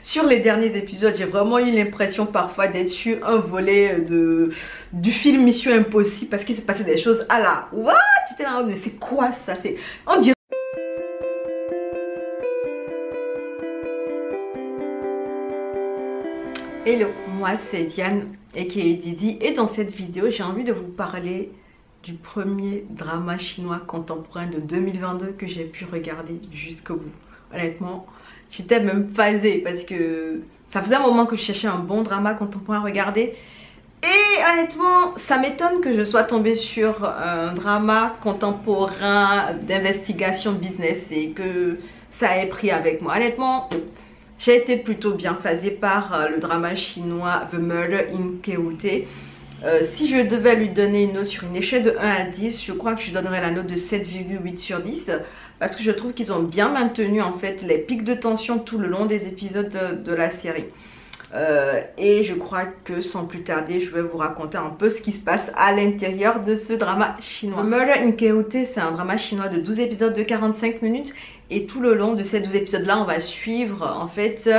sur les derniers épisodes, j'ai vraiment eu l'impression parfois d'être sur un volet du film Mission Impossible parce qu'il s'est passé des choses à la what? J'étais là, mais c'est quoi ça? On dirait. Hello, moi c'est Diane aka Didi et dans cette vidéo j'ai envie de vous parler du premier drama chinois contemporain de 2022 que j'ai pu regarder jusqu'au bout. Honnêtement, j'étais même phasée parce que ça faisait un moment que je cherchais un bon drama contemporain à regarder. Et honnêtement, ça m'étonne que je sois tombée sur un drama contemporain d'investigation business et que ça ait pris avec moi. Honnêtement, j'ai été plutôt bien phasée par le drama chinois The Murder in Keoute. Si je devais lui donner une note sur une échelle de 1 à 10, je crois que je donnerais la note de 7,8 sur 10 parce que je trouve qu'ils ont bien maintenu en fait les pics de tension tout le long des épisodes de la série. Et je crois que sans plus tarder, je vais vous raconter un peu ce qui se passe à l'intérieur de ce drama chinois. The Murder in Keoute, c'est un drama chinois de 12 épisodes de 45 minutes. Et tout le long de ces 12 épisodes-là, on va suivre en fait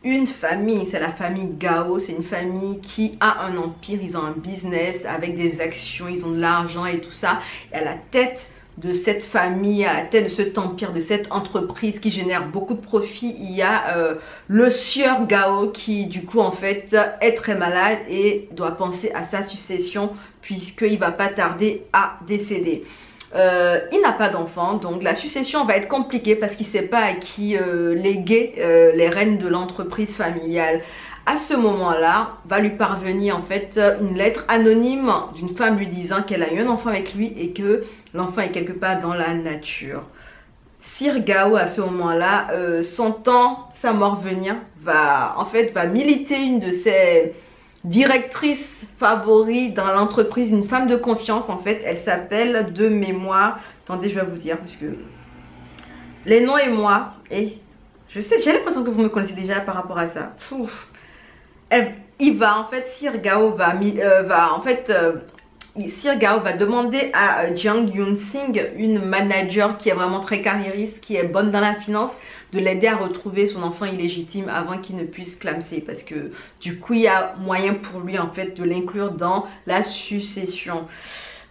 une famille. C'est la famille Gao. C'est une famille qui a un empire. Ils ont un business avec des actions. Ils ont de l'argent et tout ça. Et à la tête de cette famille, à la tête de cet empire, de cette entreprise qui génère beaucoup de profits, il y a le sieur Gao qui du coup en fait est très malade et doit penser à sa succession puisqu'il va pas tarder à décéder. Il n'a pas d'enfant, donc la succession va être compliquée parce qu'il ne sait pas à qui léguer les rênes de l'entreprise familiale. À ce moment-là, va lui parvenir en fait une lettre anonyme d'une femme lui disant qu'elle a eu un enfant avec lui et que l'enfant est quelque part dans la nature. Sir Gao à ce moment-là, sentant sa mort venir, va militer une de ses directrice favorite dans l'entreprise, une femme de confiance en fait. Elle s'appelle de mémoire, attendez je vais vous dire parce que les noms et moi, et je sais, j'ai l'impression que vous me connaissez déjà par rapport à ça. Sir Gao Sir Gao va demander à Jiang Yunsing, une manager qui est vraiment très carriériste, qui est bonne dans la finance, de l'aider à retrouver son enfant illégitime avant qu'il ne puisse clamser parce que du coup il y a moyen pour lui en fait de l'inclure dans la succession.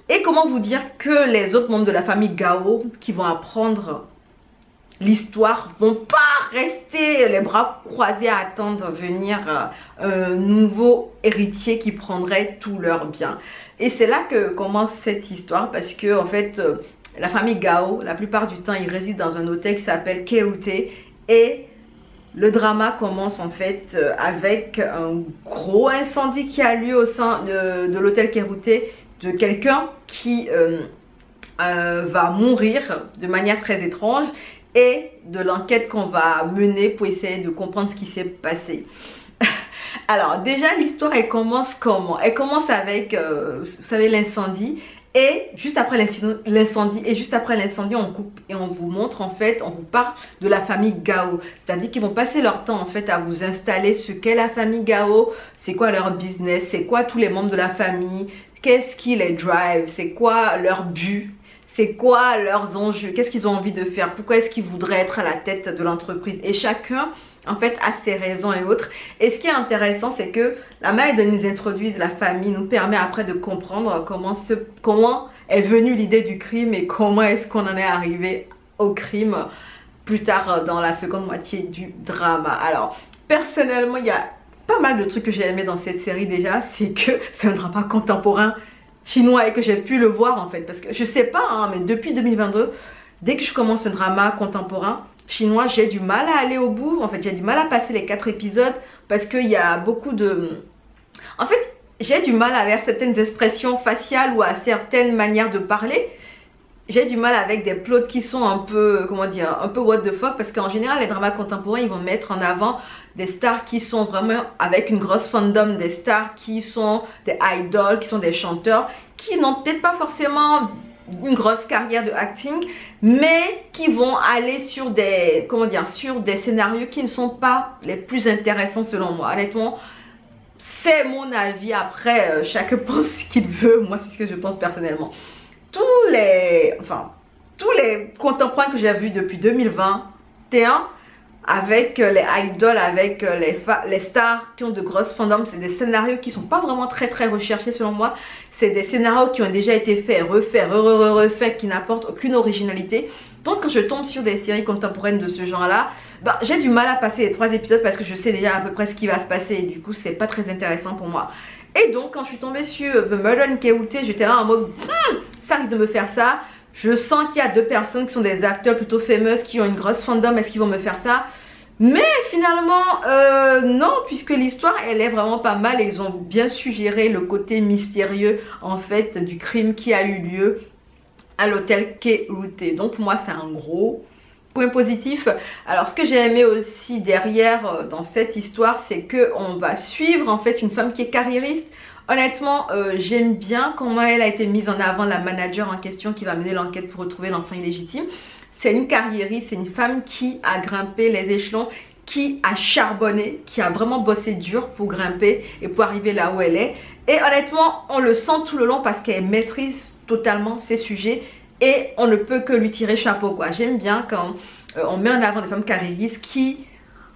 Et comment vous dire que les autres membres de la famille Gao qui vont apprendre l'histoire vont pas rester les bras croisés à attendre venir un nouveau héritier qui prendrait tous leurs biens. Et c'est là que commence cette histoire parce que en fait la famille Gao, la plupart du temps, ils résident dans un hôtel qui s'appelle Keoute et le drama commence en fait avec un gros incendie qui a lieu au sein de l'hôtel Keoute de quelqu'un qui va mourir de manière très étrange et de l'enquête qu'on va mener pour essayer de comprendre ce qui s'est passé. Alors déjà l'histoire elle commence comment? Elle commence avec, vous savez, l'incendie. Et juste après l'incendie, on coupe et on vous montre en fait, on vous parle de la famille Gao. C'est-à-dire qu'ils vont passer leur temps en fait à vous installer ce qu'est la famille Gao, c'est quoi leur business, c'est quoi tous les membres de la famille, qu'est-ce qui les drive, c'est quoi leur but, c'est quoi leurs enjeux, qu'est-ce qu'ils ont envie de faire, pourquoi est-ce qu'ils voudraient être à la tête de l'entreprise. Et chacun en fait a ses raisons et autres. Et ce qui est intéressant c'est que la manière dont ils introduisent la famille nous permet après de comprendre comment est venue l'idée du crime et comment est-ce qu'on en est arrivé au crime plus tard dans la seconde moitié du drama. Alors personnellement il y a pas mal de trucs que j'ai aimé dans cette série déjà. C'est que c'est un drama contemporain chinois et que j'ai pu le voir en fait parce que je sais pas hein, mais depuis 2022 dès que je commence un drama contemporain chinois, j'ai du mal à aller au bout. En fait, j'ai du mal à passer les 4 épisodes parce qu'il y a beaucoup de... En fait, j'ai du mal avec certaines expressions faciales ou à certaines manières de parler. J'ai du mal avec des plots qui sont un peu, comment dire, un peu what the fuck parce qu'en général, les dramas contemporains, ils vont mettre en avant des stars qui sont vraiment avec une grosse fandom, des stars qui sont des idoles, qui sont des chanteurs, qui n'ont peut-être pas forcément une grosse carrière de acting, mais qui vont aller sur des, comment dire, sur des scénarios qui ne sont pas les plus intéressants selon moi. Honnêtement, c'est mon avis. Après, chacun pense ce qu'il veut. Moi, c'est ce que je pense personnellement. Tous les contemporains que j'ai vus depuis 2021 avec les idoles, avec les stars qui ont de grosses fandoms. C'est des scénarios qui sont pas vraiment très recherchés selon moi. C'est des scénarios qui ont déjà été faits, refaits, qui n'apportent aucune originalité. Donc quand je tombe sur des séries contemporaines de ce genre-là, bah, j'ai du mal à passer les 3 épisodes parce que je sais déjà à peu près ce qui va se passer. Et du coup, c'est pas très intéressant pour moi. Et donc quand je suis tombée sur The Murder in K.U.T., j'étais là en mode ça risque de me faire ça. Je sens qu'il y a 2 personnes qui sont des acteurs plutôt fameux, qui ont une grosse fandom. Est-ce qu'ils vont me faire ça? Mais finalement, non, puisque l'histoire, elle est vraiment pas mal. Et ils ont bien suggéré le côté mystérieux, en fait, du crime qui a eu lieu à l'hôtel K.U.T. Donc pour moi, c'est un gros point positif. Alors ce que j'ai aimé aussi derrière dans cette histoire, c'est qu'on va suivre en fait une femme qui est carriériste. Honnêtement, j'aime bien comment elle a été mise en avant, la manager en question qui va mener l'enquête pour retrouver l'enfant illégitime. C'est une carriériste, c'est une femme qui a grimpé les échelons, qui a charbonné, qui a vraiment bossé dur pour grimper et pour arriver là où elle est. Et honnêtement, on le sent tout le long parce qu'elle maîtrise totalement ses sujets et on ne peut que lui tirer chapeau, quoi. J'aime bien quand on met en avant des femmes carriéristes qui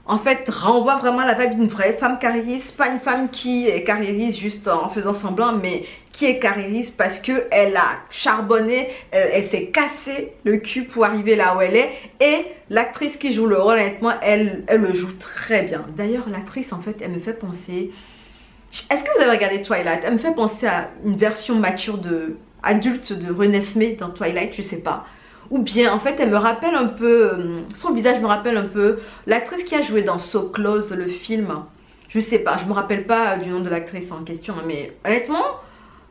en fait renvoie vraiment la vibe d'une vraie femme carriériste, pas une femme qui est carriériste juste en faisant semblant, mais qui est carriériste parce que elle a charbonné, elle s'est cassé le cul pour arriver là où elle est. Et l'actrice qui joue le rôle, honnêtement, elle le joue très bien. D'ailleurs, l'actrice, en fait, elle me fait penser... Est-ce que vous avez regardé Twilight? Elle me fait penser à une version mature adulte de Renesmee dans Twilight, je sais pas. Ou bien, en fait, elle me rappelle un peu, son visage me rappelle un peu l'actrice qui a joué dans So Close, le film. Je sais pas, je me rappelle pas du nom de l'actrice en question, mais honnêtement,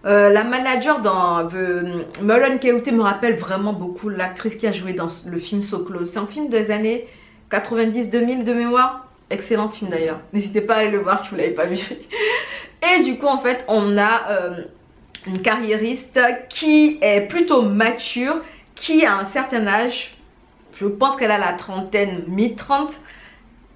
la manager dans The Murder in K.U.T. me rappelle vraiment beaucoup l'actrice qui a joué dans le film So Close. C'est un film des années 90-2000 de mémoire. Excellent film d'ailleurs. N'hésitez pas à aller le voir si vous ne l'avez pas vu. Et du coup, en fait, on a une carriériste qui est plutôt mature, qui a un certain âge, je pense qu'elle a la trentaine, mi-30,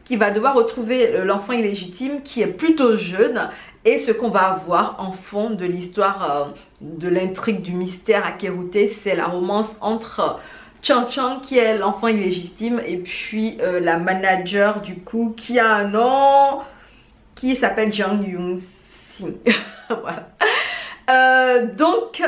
qui va devoir retrouver l'enfant illégitime qui est plutôt jeune. Et ce qu'on va avoir en fond de l'histoire, de l'intrigue, du mystère à K.U.T., c'est la romance entre Chang Chang qui est l'enfant illégitime et puis la manager du coup qui a un nom qui s'appelle Jang Yoon-sing. Voilà. Donc...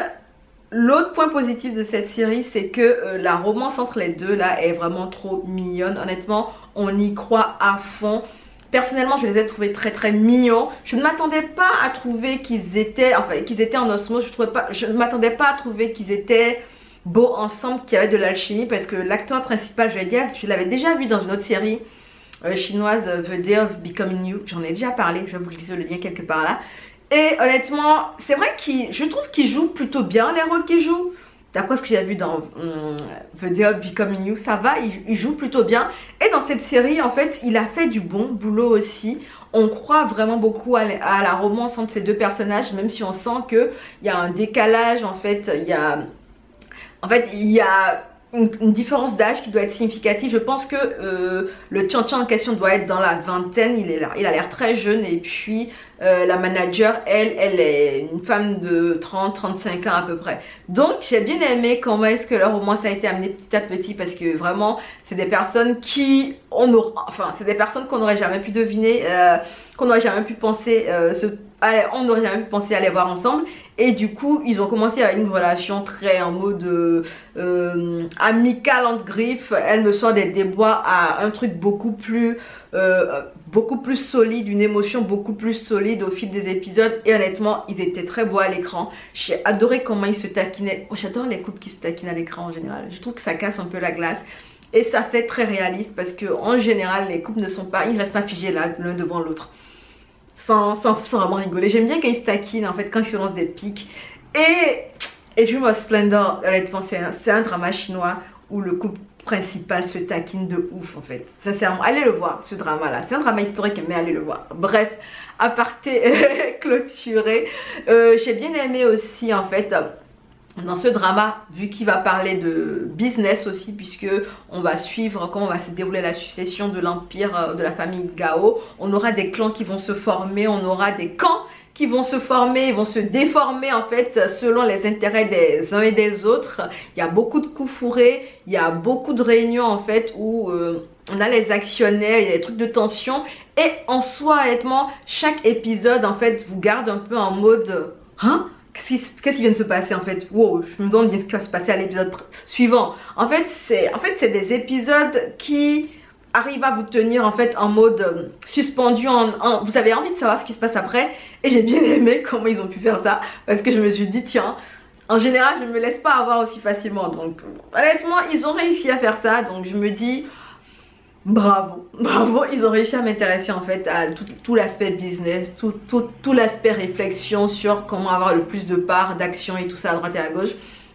L'autre point positif de cette série, c'est que la romance entre les deux là est vraiment trop mignonne. Honnêtement, on y croit à fond. Personnellement, je les ai trouvés très mignons. Je ne m'attendais pas à trouver qu'ils étaient en osmose. Je ne m'attendais pas à trouver qu'ils étaient beaux ensemble, qu'il y avait de l'alchimie, parce que l'acteur principal, je l'avais déjà vu dans une autre série chinoise, The Day of Becoming You. J'en ai déjà parlé. Je vais vous glisser le lien quelque part là. Et honnêtement, c'est vrai je trouve qu'il joue plutôt bien les rôles qu'il joue. D'après ce que j'ai vu dans The Day of Becoming You, ça va, il joue plutôt bien. Et dans cette série, en fait, il a fait du bon boulot aussi. On croit vraiment beaucoup à la romance entre ces 2 personnages, même si on sent qu'il y a un décalage, en fait, il y a une différence d'âge qui doit être significative. Je pense que le Chan Chan en question doit être dans la vingtaine, il a l'air très jeune. Et puis la manager, elle est une femme de 30-35 ans à peu près. Donc j'ai bien aimé comment est-ce que leur romance a été amenée petit à petit, parce que vraiment c'est des personnes qu'on n'aurait jamais pu deviner, qu'on n'aurait jamais pu penser on n'aurait jamais pu penser à les voir ensemble. Et du coup ils ont commencé avec une relation très en mode amicale entre griffes. Elle me sort des déboires à un truc beaucoup plus solide, une émotion beaucoup plus solide au fil des épisodes. Et honnêtement, ils étaient très beaux à l'écran. J'ai adoré comment ils se taquinaient. J'adore les couples qui se taquinent à l'écran en général. Je trouve que ça casse un peu la glace. Et ça fait très réaliste parce que en général, les couples ils restent pas figés là, l'un devant l'autre. Sans vraiment rigoler. J'aime bien quand ils se taquinent, en fait, quand ils se lancent des pics. Et Dream of Splendor, honnêtement, c'est un drama chinois où le couple principal se taquine de ouf, en fait. Sincèrement, allez le voir, ce drama-là. C'est un drama historique, mais allez le voir. Bref, aparté clôturé. J'ai bien aimé aussi, en fait, dans ce drama, vu qu'il va parler de business aussi, puisque on va suivre comment va se dérouler la succession de l'empire de la famille Gao, on aura des clans qui vont se former, on aura des camps qui vont se former, ils vont se déformer en fait selon les intérêts des uns et des autres. Il y a beaucoup de coups fourrés, il y a beaucoup de réunions en fait où on a les actionnaires, il y a des trucs de tension. Et en soi, honnêtement, chaque épisode en fait vous garde un peu en mode hein? Qu'est-ce qui vient de se passer en fait? Wow, je me demande ce qui va se passer à l'épisode suivant. En fait, c'est des épisodes qui arrivent à vous tenir en fait en mode suspendu. Vous avez envie de savoir ce qui se passe après. Et j'ai bien aimé comment ils ont pu faire ça. Parce que je me suis dit, tiens, en général, je ne me laisse pas avoir aussi facilement. Donc, honnêtement, ils ont réussi à faire ça. Donc, je me dis, bravo, bravo, ils ont réussi à m'intéresser en fait à tout l'aspect business, tout l'aspect réflexion sur comment avoir le plus de parts, d'actions et tout ça à droite et à gauche.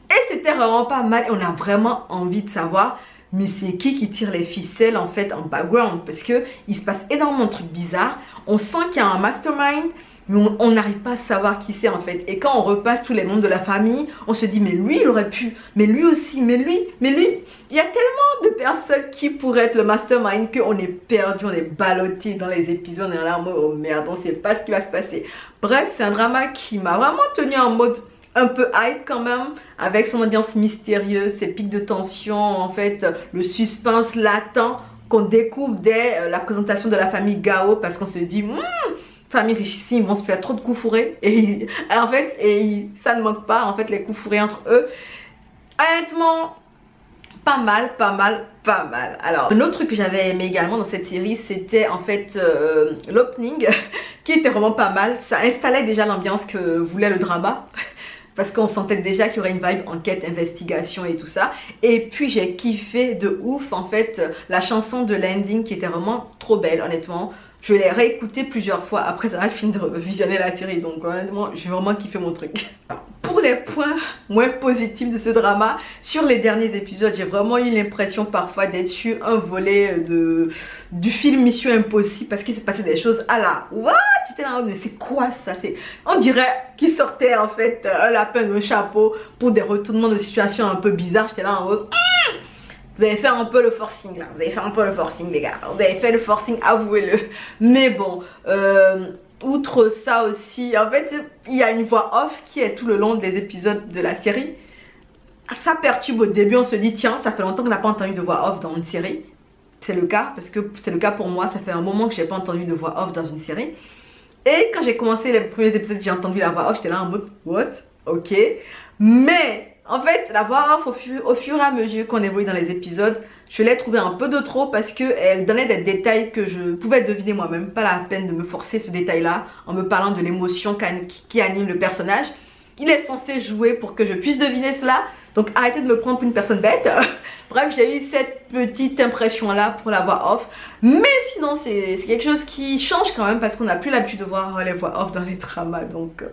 Et c'était vraiment pas mal et on a vraiment envie de savoir mais c'est qui tire les ficelles en fait en background parce que il se passe énormément de trucs bizarres. On sent qu'il y a un mastermind mais on n'arrive pas à savoir qui c'est en fait. Et quand on repasse tous les membres de la famille, on se dit mais lui il aurait pu, mais lui aussi, mais lui. Il y a tellement de personnes qui pourraient être le mastermind qu'on est perdu, on est ballotté dans les épisodes, on est là en mode oh merde, on sait pas ce qui va se passer. Bref, c'est un drama qui m'a vraiment tenu en mode un peu hype quand même, avec son ambiance mystérieuse, ses pics de tension, en fait, le suspense latent qu'on découvre dès la présentation de la famille Gao parce qu'on se dit famille richissime, ils vont se faire trop de coups fourrés et en fait ça ne manque pas en fait les coups fourrés entre eux. Honnêtement pas mal. Alors un autre truc que j'avais aimé également dans cette série, c'était en fait l'opening qui était vraiment pas mal. Ça installait déjà l'ambiance que voulait le drama parce qu'on sentait déjà qu'il y aurait une vibe enquête, investigation et tout ça. Et puis j'ai kiffé de ouf en fait la chanson de l'ending qui était vraiment trop belle honnêtement. Je l'ai réécouté plusieurs fois après avoir fini de visionner la série. Donc honnêtement, j'ai vraiment kiffé mon truc. Pour les points moins positifs de ce drama, sur les derniers épisodes, j'ai vraiment eu l'impression parfois d'être sur un volet du film Mission Impossible. Parce qu'il s'est passé des choses à la what? J'étais là, mais c'est quoi ça? On dirait qu'il sortait en fait un lapin d'un chapeau pour des retournements de situation un peu bizarres. J'étais là en mode... Vous avez fait un peu le forcing là, vous avez fait un peu le forcing les gars, vous avez fait le forcing, avouez-le. Mais bon, outre ça aussi, en fait, il y a une voix off qui est tout le long des épisodes de la série. Ça perturbe au début, on se dit tiens, ça fait longtemps qu'on n'a pas entendu de voix off dans une série. C'est le cas, parce que c'est le cas pour moi, ça fait un moment que j'ai pas entendu de voix off dans une série. Et quand j'ai commencé les premiers épisodes, j'ai entendu la voix off, j'étais là en mode what? Ok. Mais... en fait, la voix off au fur et à mesure qu'on évolue dans les épisodes, je l'ai trouvé un peu de trop parce qu'elle donnait des détails que je pouvais deviner moi-même. Pas la peine de me forcer ce détail-là en me parlant de l'émotion qui anime le personnage. Il est censé jouer pour que je puisse deviner cela. Donc arrêtez de me prendre pour une personne bête. Bref, j'ai eu cette petite impression-là pour la voix off. Mais sinon, c'est quelque chose qui change quand même parce qu'on n'a plus l'habitude de voir les voix off dans les dramas. Donc...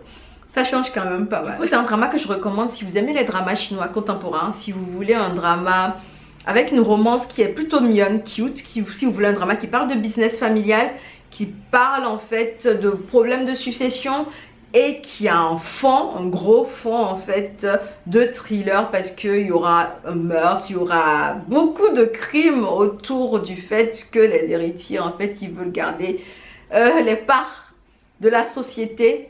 ça change quand même pas mal. C'est un drama que je recommande si vous aimez les dramas chinois contemporains. Si vous voulez un drama avec une romance qui est plutôt mignonne, cute. Si vous voulez un drama qui parle de business familial, qui parle en fait de problèmes de succession et qui a un fond, un gros fond en fait de thriller parce qu'il y aura un meurtre, il y aura beaucoup de crimes autour du fait que les héritiers en fait ils veulent garder les parts de la société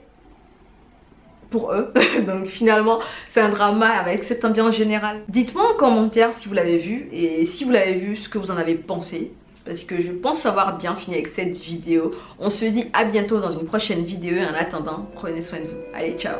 pour eux. Donc finalement c'est un drama avec cette ambiance générale. Dites-moi en commentaire si vous l'avez vu et si vous l'avez vu ce que vous en avez pensé, parce que je pense avoir bien fini avec cette vidéo. On se dit à bientôt dans une prochaine vidéo et en attendant prenez soin de vous. Allez, ciao.